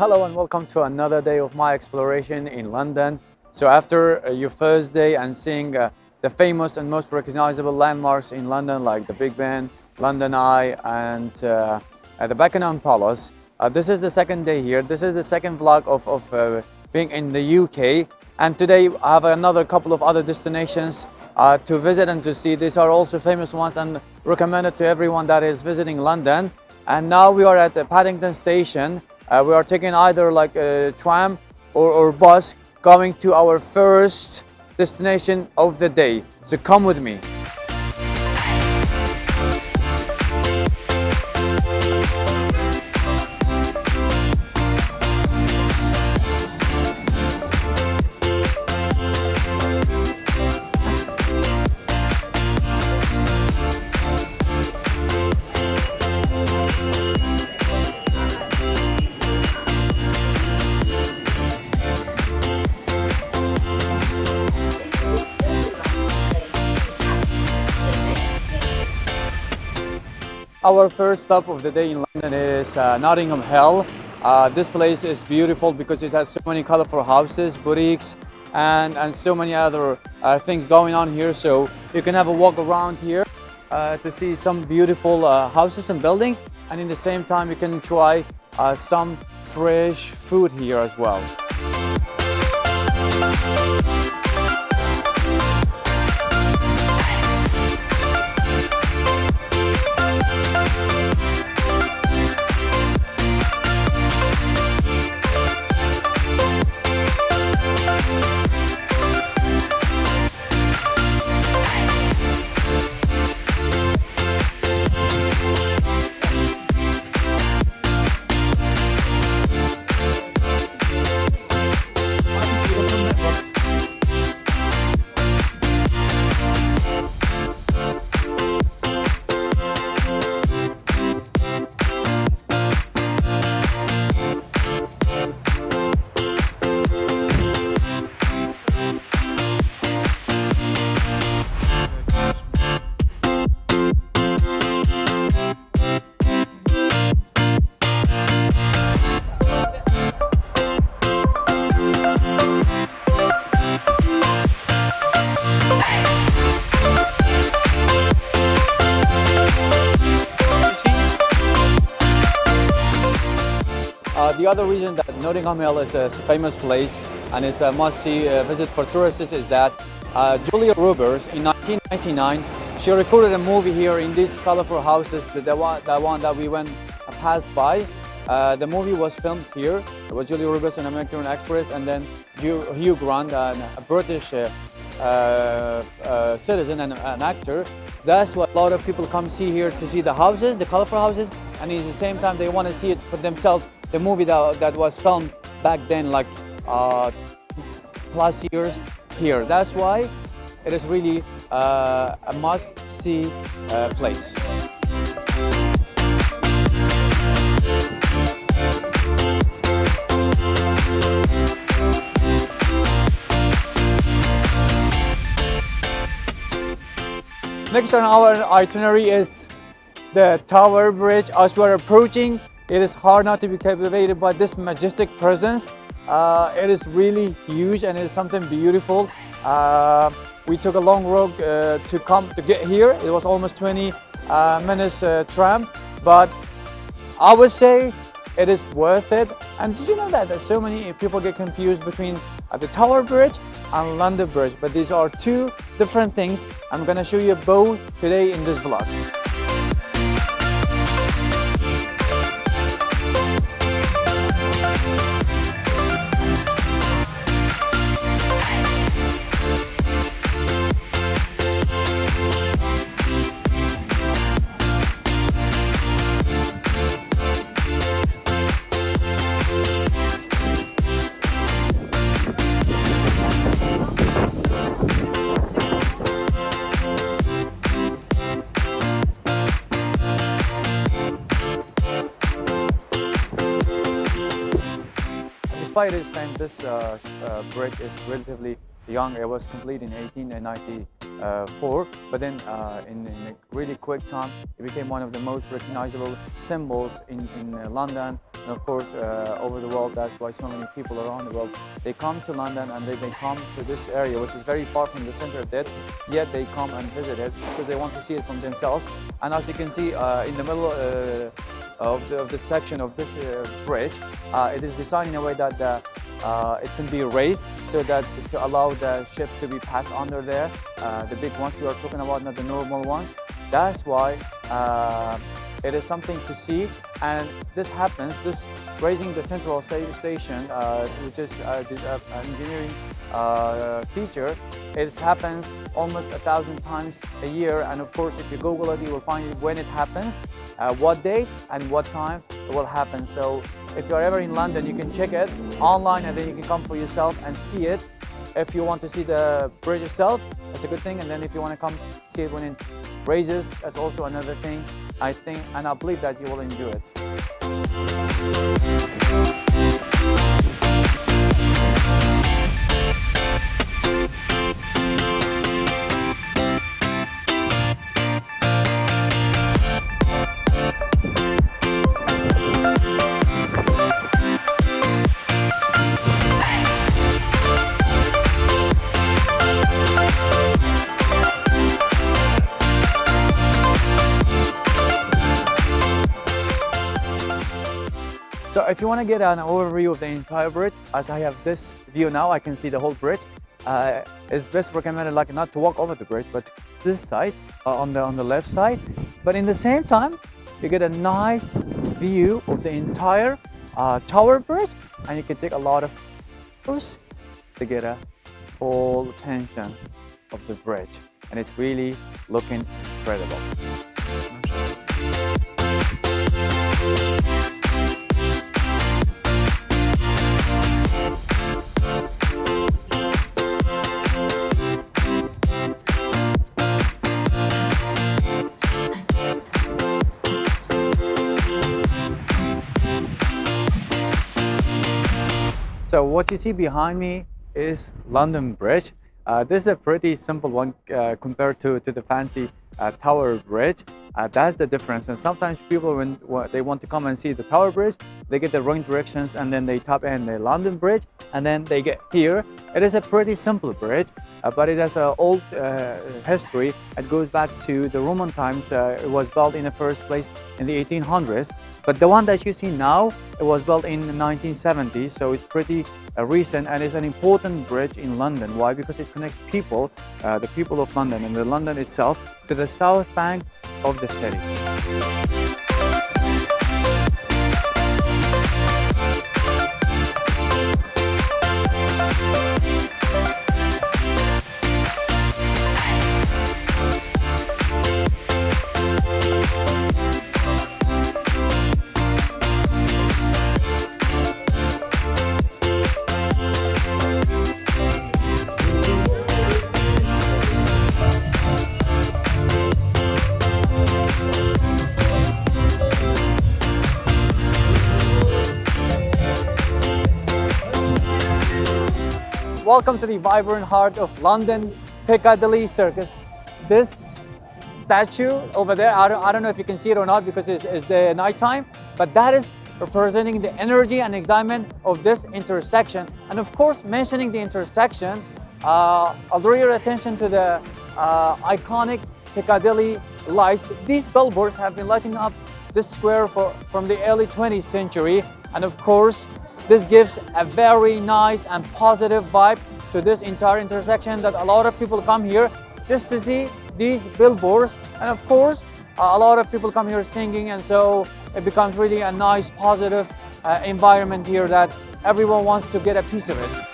Hello and welcome to another day of my exploration in London. So after your first day and seeing the famous and most recognizable landmarks in London like the Big Ben, London Eye and the Buckingham Palace, this is the second day here. This is the second vlog of being in the UK, and today I have another couple of other destinations to visit and to see. These are also famous ones and recommended to everyone that is visiting London. And now we are at the Paddington station. We are taking either like a tram or bus going to our first destination of the day. So come with me. Our first stop of the day in London is Notting Hill. This place is beautiful because it has so many colorful houses, boutiques, and so many other things going on here. So you can have a walk around here to see some beautiful houses and buildings, and in the same time you can try some fresh food here as well. The other reason that Notting Hill is a famous place and is a must-see visit for tourists is that Julia Roberts in 1999, she recorded a movie here in these colorful houses, the one that we went passed by. The movie was filmed here. It was Julia Roberts, an American actress, and then Hugh Grant, a British citizen and an actor. That's why a lot of people come see here to see the houses, the colorful houses, and at the same time they want to see it for themselves. The movie that was filmed back then, like plus years here. That's why it is really a must-see place. Next on our itinerary is the Tower Bridge. As we're approaching, it is hard not to be captivated by this majestic presence. It is really huge and it is something beautiful. We took a long road to get here. It was almost 20 minutes tram, but I would say it is worth it. And did you know that so many people get confused between the Tower Bridge and London Bridge? But these are two different things. I'm gonna show you both today in this vlog. Despite its time, this bridge is relatively young. It was completed in 1890 for, but then in a really quick time, it became one of the most recognizable symbols in London, and of course over the world. That's why so many people around the world, they come to London, and they come to this area, which is very far from the center of it, yet they come and visit it because they want to see it from themselves. And as you can see in the middle of the section of this bridge, it is designed in a way that it can be raised so that to allow the ship to be passed under there, the big ones we are talking about, not the normal ones. That's why it is something to see, and this happens, this raising the central station, which is this engineering feature, it happens almost 1,000 times a year. And of course, if you Google it, you will find it when it happens, what date and what time it will happen. So if you're ever in London, you can check it online, and then you can come for yourself and see it. If you want to see the bridge itself, that's a good thing. And then if you want to come see it when it raises, that's also another thing. I think, and I believe that you will enjoy it. So if you want to get an overview of the entire bridge, as I have this view now, I can see the whole bridge. It's best recommended like not to walk over the bridge, but this side, on the left side. But in the same time, you get a nice view of the entire tower bridge, and you can take a lot of photos to get a full attention of the bridge. And it's really looking incredible. So what you see behind me is London Bridge. This is a pretty simple one compared to the fancy Tower Bridge. That's the difference. And sometimes people, when they want to come and see the Tower Bridge, they get the wrong directions, and then they tap in the London Bridge, and then they get here. It is a pretty simple bridge, but it has an old history. It goes back to the Roman times. It was built in the first place in the 1800s. But the one that you see now, it was built in the 1970s, so it's pretty recent, and it's an important bridge in London. Why? Because it connects people, the people of London and the London itself, to the south bank of the city. Welcome to the vibrant heart of London, Piccadilly Circus. This statue over there, I don't know if you can see it or not because it's the nighttime, but that is representing the energy and excitement of this intersection. And of course, mentioning the intersection, I'll draw your attention to the iconic Piccadilly lights. These billboards have been lighting up this square from the early 20th century, and of course, this gives a very nice and positive vibe to this entire intersection, that a lot of people come here just to see these billboards. And of course, a lot of people come here singing, and so it becomes really a nice, positive environment here that everyone wants to get a piece of it.